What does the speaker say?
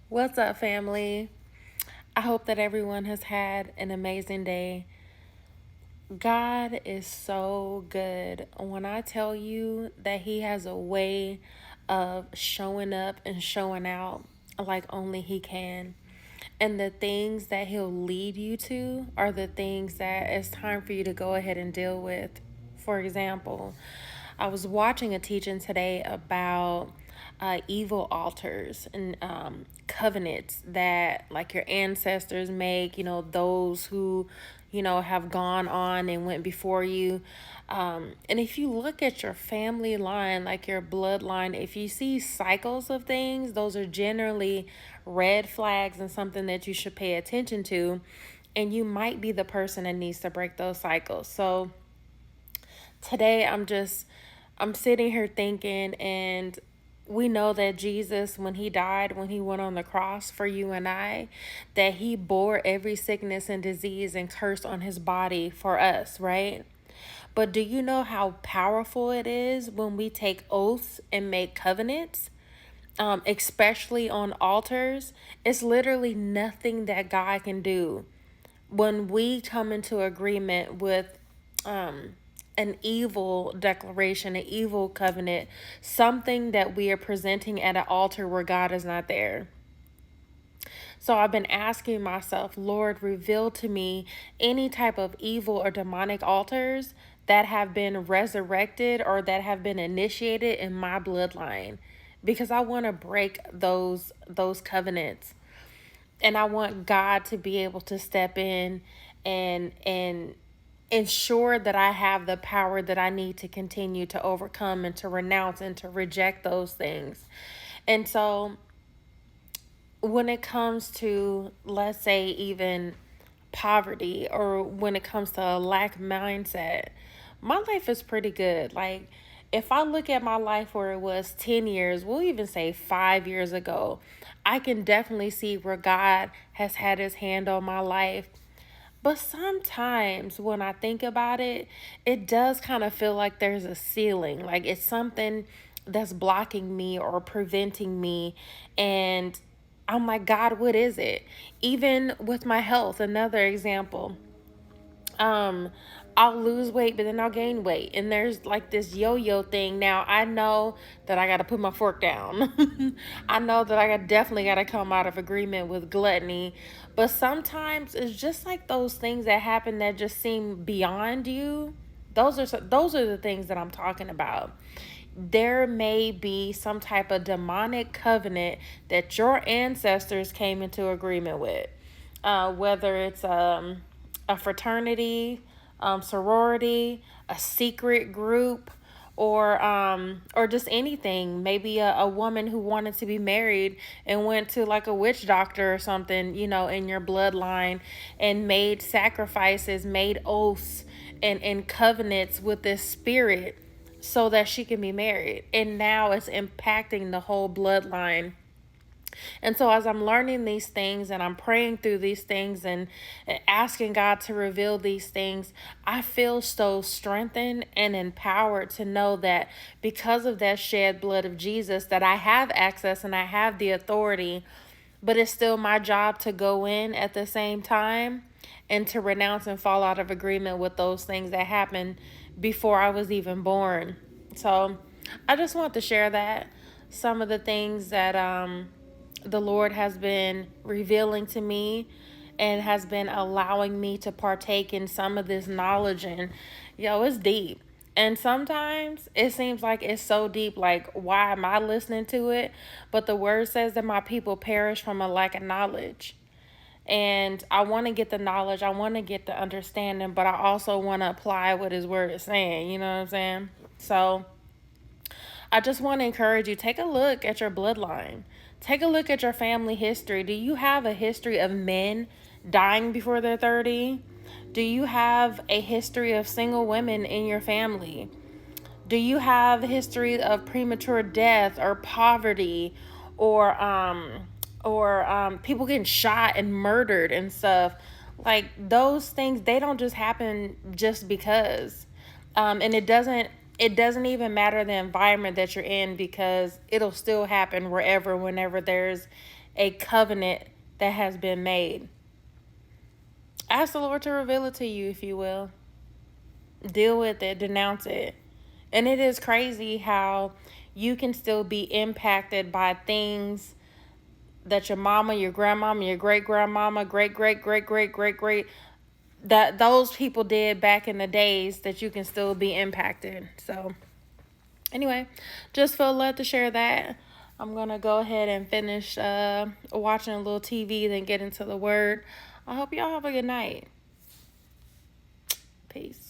What's up, family? I hope that everyone has had an amazing day. God is so good. When I tell you that He has a way of showing up and showing out like only He can, and the things that He'll lead you to are the things that it's time for you to go ahead and deal with. For example, I was watching a teaching today about evil altars and covenants that like your ancestors make, those who, have gone on and went before you. And if you look at your family line, like your bloodline, if you see cycles of things, those are generally red flags and something that you should pay attention to. And you might be the person that needs to break those cycles. So today I'm sitting here thinking, and we know that Jesus, when he died, when he went on the cross for you and I, that he bore every sickness and disease and curse on his body for us, right? But do you know how powerful it is when we take oaths and make covenants, especially on altars? It's literally nothing that God can do when we come into agreement with an evil declaration, an evil covenant, something that we are presenting at an altar where God is not there. So I've been asking myself, Lord, reveal to me any type of evil or demonic altars that have been resurrected or that have been initiated in my bloodline, because I want to break those covenants, and I want God to be able to step in and ensure that I have the power that I need to continue to overcome and to renounce and to reject those things. And so when it comes to, let's say, even poverty, or when it comes to a lack mindset, my life is pretty good. Like, if I look at my life where it was 10 years, we'll even say 5 years ago, I can definitely see where God has had his hand on my life. But sometimes when I think about it, it does kind of feel like there's a ceiling, like it's something that's blocking me or preventing me. And I'm like, God, what is it? Even with my health, another example, um I'll lose weight but then I'll gain weight, and there's like this yo-yo thing. Now I know that I got to put my fork down. I know that definitely got to come out of agreement with gluttony, but sometimes it's just like those things that happen that just seem beyond you. Those are the things that I'm talking about. There may be some type of demonic covenant that your ancestors came into agreement with, whether it's a fraternity, sorority, a secret group, or just anything. Maybe a woman who wanted to be married and went to like a witch doctor or something, in your bloodline, and made sacrifices, made oaths and covenants with this spirit so that she can be married. And now it's impacting the whole bloodline. And so, as I'm learning these things and I'm praying through these things and asking God to reveal these things, I feel so strengthened and empowered to know that because of that shed blood of Jesus, that I have access and I have the authority, but it's still my job to go in at the same time and to renounce and fall out of agreement with those things that happened before I was even born. So, I just want to share that some of the things that the Lord has been revealing to me and has been allowing me to partake in some of this knowledge. And it's deep. And sometimes it seems like it's so deep, like, why am I listening to it? But the word says that my people perish from a lack of knowledge. And I want to get the knowledge, I want to get the understanding, but I also want to apply what his word is saying. You know what I'm saying? So I just want to encourage you, take a look at your bloodline. Take a look at your family history. Do you have a history of men dying before they're 30? Do you have a history of single women in your family? Do you have a history of premature death or poverty, or people getting shot and murdered and stuff? Like, those things, they don't just happen just because. And it doesn't even matter the environment that you're in, because it'll still happen wherever, whenever there's a covenant that has been made. Ask the Lord to reveal it to you, if you will. Deal with it, denounce it. And it is crazy how you can still be impacted by things that your mama, your grandmama, your great grandmama, great, that those people did back in the days, that you can still be impacted. So anyway, just felt led to share that. I'm going to go ahead and finish watching a little TV, then get into the word. I hope y'all have a good night. Peace.